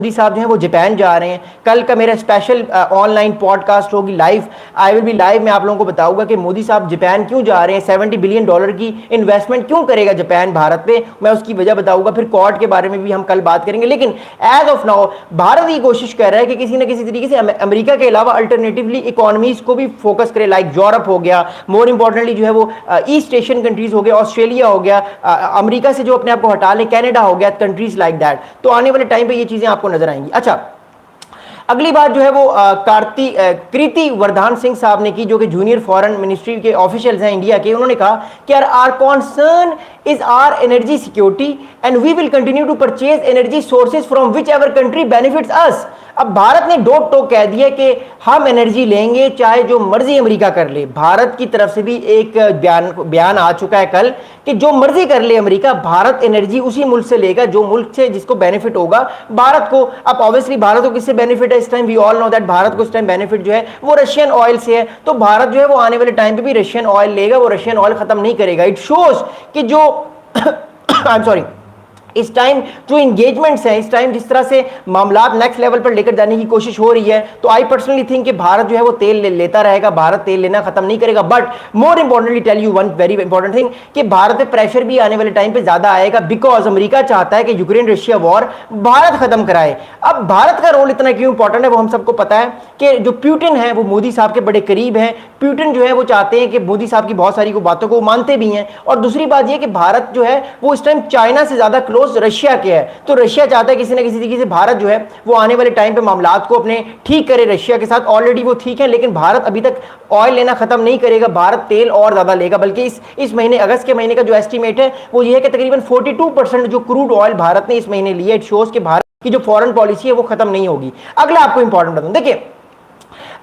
मोदी साहब जो है वो जापान जा रहे हैं। कल का मेरा स्पेशल ऑनलाइन पॉडकास्ट होगी, live, I will be live में आप लोगों को बताऊंगा कि मोदी साहब जापान क्यों जा रहे हैं, $70 बिलियन की इन्वेस्टमेंट क्यों करेगा जापान भारत पे, मैं उसकी वजह बताऊंगा। फिर क्वाड के बारे में भी हम कल बात करेंगे। लेकिन एज ऑफ नाउ भारत ये कोशिश कर रहा है कि किसी ना किसी तरीके से अमेरिका के अलावा अल्टरनेटिवली इकोनॉमीज को भी फोकस करे, लाइक यूरोप हो गया, मोर इंपॉर्टेंटली जो है वो ईस्ट एशियन कंट्रीज हो गया, ऑस्ट्रेलिया हो गया, अमेरिका से जो अपने आप को हटा लें, कनाडा हो गया, कंट्रीज लाइक दैट। तो आने वाले टाइम पे ये चीजें आपको नजर आएंगी। अच्छा, अगली बात जो है वो कृति वर्धन सिंह साहब ने की, जो कि जूनियर फॉरेन मिनिस्ट्री के ऑफिशियल्स हैं इंडिया के। उन्होंने कहा कि our concern is our energy security and we will continue to purchase energy sources from whichever country benefits us. अब भारत ने डोट टोक कह दिया कि हम एनर्जी लेंगे चाहे जो मर्जी अमेरिका कर ले। भारत की तरफ से भी एक बयान आ चुका है कल कि जो मर्जी कर ले अमेरिका, भारत एनर्जी उसी मुल्क से लेगा जो मुल्क से जिसको बेनिफिट होगा भारत को। अब ऑब्वियसली भारत को किससे बेनिफिट है इस time, we all know that Bharat को इस टाइम बेनिफिट जो है वो रशियन ऑयल से है। तो भारत जो है वो आने वाले टाइम पे भी रशियन ऑयल लेगा, वो रशियन ऑयल खत्म नहीं करेगा। इट शोज कि जो आई एम सॉरी, इस टाइम जो इंगेजमेंट्स हैं, इस टाइम जिस तरह से मामलात नेक्स्ट लेवल पर लेकर जाने की कोशिश हो रही है, तो आई पर्सनली थिंक कि भारत जो है वो तेल लेता रहेगा, भारत तेल लेना खत्म नहीं करेगा। But more importantly tell you one very important thing कि भारत पे प्रेशर भी आने वाले टाइम पे ज्यादा आएगा, बिकॉज अमेरिका चाहता है कि यूक्रेन रशिया वॉर भारत खत्म कराए। अब भारत का रोल इतना क्यों इंपॉर्टेंट है वो हम सबको पता है कि जो पुतिन है वो मोदी साहब के बड़े करीब हैं। पुतिन जो है वो चाहते हैं कि मोदी साहब की बहुत सारी बातों को मानते भी हैं। और दूसरी बात यह कि भारत जो है वो इस टाइम चाइना से ज्यादा क्लोज रशिया के है। तो रशिया चाहता है किसी ना किसी तरीके से भारत जो है वो आने वाले टाइम पे मामलात को अपने ठीक करे रशिया के साथ। ऑलरेडी वो ठीक है, लेकिन भारत अभी तक ऑयल लेना खत्म नहीं करेगा, भारत तेल और ज्यादा लेगा। बल्कि इस महीने, अगस्त के महीने का जो एस्टीमेट है वो ये है कि तकरीबन 42% जो क्रूड ऑयल भारत ने इस महीने लिया। इट शोज कि भारत की जो फॉरेन पॉलिसी है वो खत्म नहीं होगी। अगला आपको इंपॉर्टेंट बताऊं, देखिए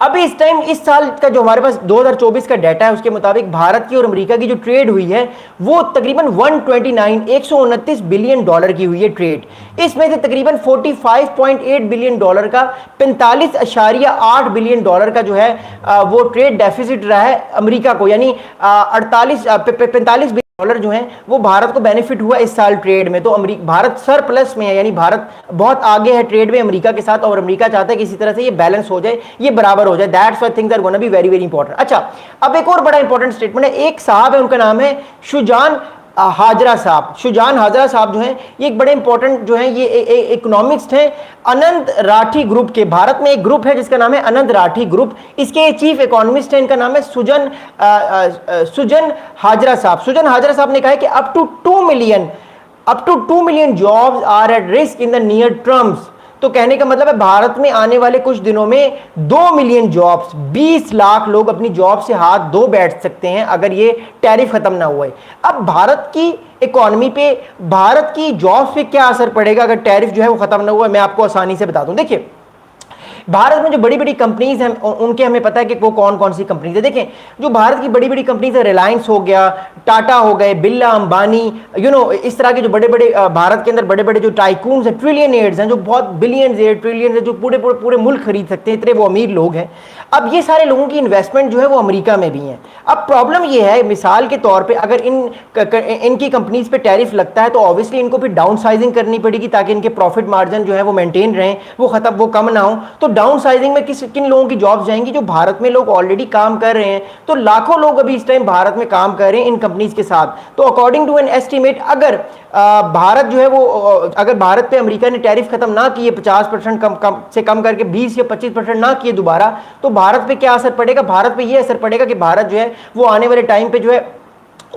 अभी इस टाइम इस साल का जो हमारे पास 2024 का डाटा है उसके मुताबिक भारत की और अमेरिका की जो ट्रेड हुई है वो तकरीबन 129 बिलियन डॉलर की हुई है ट्रेड। इसमें से तकरीबन 45.8 बिलियन डॉलर का 45.8 बिलियन डॉलर का जो है वो ट्रेड डेफिसिट रहा है अमेरिका को, यानी 45 डॉलर जो है वो भारत को बेनिफिट हुआ इस साल ट्रेड में। तो भारत सरप्लस में है, यानी भारत बहुत आगे है ट्रेड में अमेरिका के साथ, और अमेरिका चाहता है कि इसी तरह से ये बैलेंस हो जाए, ये बराबर हो जाए। That's why things are gonna be very very important. अच्छा, अब एक और बड़ा इंपॉर्टेंट स्टेटमेंट है। एक साहब है, उनका नाम है शुजान हाजरा साहब। शुजान हाजरा साहब जो हैं ये एक बड़े इंपॉर्टेंट जो हैं ये इकोनॉमिस्ट हैं अनंत राठी ग्रुप के। भारत में एक ग्रुप है जिसका नाम है अनंत राठी ग्रुप, इसके चीफ इकोनॉमिस्ट हैं, इनका नाम है सुजन हाजरा साहब। सुजन हाजरा साहब ने कहा है कि up to 2 million jobs are at risk in the near terms. तो कहने का मतलब है भारत में आने वाले कुछ दिनों में 2 मिलियन जॉब्स, 20 लाख लोग अपनी जॉब से हाथ धो बैठ सकते हैं अगर ये टैरिफ खत्म ना हुए। अब भारत की इकोनॉमी पे, भारत की जॉब्स पे क्या असर पड़ेगा अगर टैरिफ जो है वो खत्म ना हुआ, मैं आपको आसानी से बता दूं। देखिए भारत में जो बड़ी बड़ी कंपनीज हैं उनके हमें पता है कि वो कौन कौन सी कंपनीज है। देखें जो भारत की बड़ी बड़ी कंपनीज है, रिलायंस हो गया, टाटा हो गए, बिरला, अंबानी, इस तरह के जो बड़े बड़े भारत के अंदर बड़े बड़े जो टाइकून्स हैं, ट्रिलियनियर्स हैं, जो बहुत बिलियंस है, ट्रिलियंस है, जो पूरे पूरे पूरे मुल्क खरीद सकते हैं, इतने वो अमीर लोग हैं। अब ये सारे लोगों की इन्वेस्टमेंट जो है वो अमेरिका में भी है। अब प्रॉब्लम ये है, मिसाल के तौर पर अगर इनकी कंपनीज पे टैरिफ लगता है तो ऑब्वियसली इनको फिर डाउन साइजिंग करनी पड़ेगी ताकि इनके प्रॉफिट मार्जिन जो है वो मेंटेन रहें, वो कम ना हो। तो डाउन साइजिंग में किन लोगों की जॉब्स जाएंगी, जो भारत में लोग ऑलरेडी काम कर रहे हैं। तो लाखों लोग अभी इस टाइम भारत में काम कर रहे हैं इन कंपनीज के साथ। तो अकॉर्डिंग टू एन एस्टीमेट, अगर भारत जो है वो अगर भारत पे अमेरिका ने टैरिफ खत्म ना किए, 50% कम करके 20 या 25% ना किए दोबारा, तो भारत पे क्या असर पड़ेगा? भारत पे ये असर पड़ेगा कि भारत जो है वो आने वाले टाइम पे जो है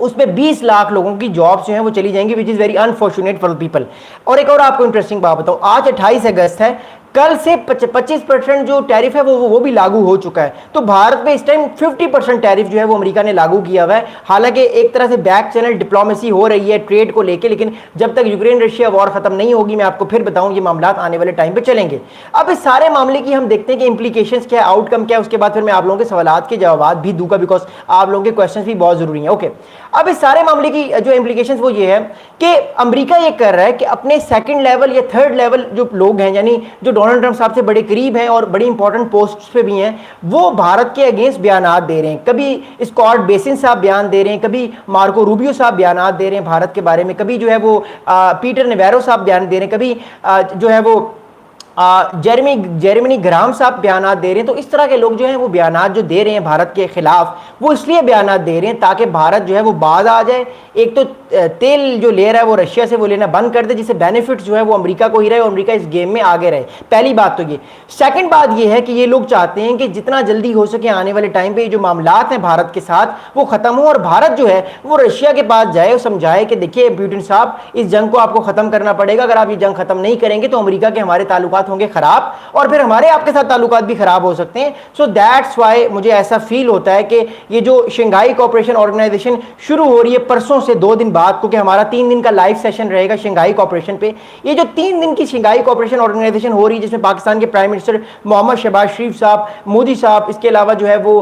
उसमें 20 लाख लोगों की जॉब्स जो हैं वो चली जाएंगी, which is very unfortunate for people. और एक और आपको इंटरेस्टिंग बात बताऊं, आज 28 अगस्त है, कल से 25% जो टैरिफ है वो भी लागू हो चुका है। तो भारत में इस टाइम 50% टैरिफ जो है वो अमेरिका ने लागू किया हुआ है। हालांकि एक तरह से बैक चैनल डिप्लोमेसी हो रही है ट्रेड को लेके, लेकिन जब तक यूक्रेन रशिया वॉर खत्म नहीं होगी, मैं आपको फिर बताऊं, ये मामलात आने वाले टाइम पे चलेंगे। अब इस सारे मामले की हम देखते हैं कि इंप्लीकेशंस क्या है, आउटकम क्या है, उसके बाद फिर मैं आप लोगों के सवालात के जवाब भी दूंगा, बिकॉज आप लोगों के क्वेश्चन भी बहुत जरूरी है। ओके, अब इस सारे मामले की जो इंप्लीकेशंस वो ये है कि अमेरिका ये कर रहा है कि अपने सेकंड लेवल या थर्ड लेवल जो लोग हैं, यानी जो डोनाल्ड ट्रंप साहब से बड़े करीब हैं और बड़ी इंपॉर्टेंट पोस्ट पे भी हैं, वो भारत के अगेंस्ट बयानात दे रहे हैं। कभी स्कॉट बेसिन साहब बयान दे रहे हैं, कभी मार्को रूबियो साहब बयानात दे रहे हैं भारत के बारे में, कभी जो है वो पीटर नेवेरो साहब बयान दे रहे हैं, कभी जो है वो जेरेमी ग्राम साहब बयानात दे रहे हैं, तो इस तरह के लोग जो हैं वो बयानात जो दे रहे हैं भारत के खिलाफ, वो इसलिए बयानात दे रहे हैं ताकि भारत जो है वो बाज आ जाए। एक तो तेल जो ले रहा है वो रशिया से वो लेना बंद कर दे, जिससे बेनिफिट जो है वो अमेरिका को ही रहे और अमेरिका इस गेम में आगे रहे। पहली बात तो ये। सेकंड बात ये है कि ये लोग चाहते हैं कि जितना जल्दी हो सके आने वाले टाइम पे जो मामलात हैं भारत के साथ वो खत्म हो और भारत जो है वो रशिया के पास जाए और समझाए कि देखिए पुतिन साहब, इस जंग को आपको खत्म करना पड़ेगा। अगर आप ये जंग खत्म नहीं करेंगे तो अमेरिका के हमारे ताल्लुकात होंगे खराब और फिर हमारे आपके साथ ताल्लुकात भी खराब हो सकते हैं। सो दैट्स वाई मुझे ऐसा फील होता है कि ये जो शंघाई कोऑपरेशन ऑर्गेनाइजेशन शुरू हो रही है परसों से 2 दिन बाद, क्योंकि हमारा 3 दिन का लाइव सेशन रहेगा शंघाई कोऑपरेशन पे। ये जो 3 दिन की शंघाई कोऑपरेशन ऑर्गेनाइजेशन हो रही है जिसमें पाकिस्तान के प्राइम मिनिस्टर मोहम्मद शहबाज शरीफ साहब, मोदी साहब, इसके अलावा जो है वो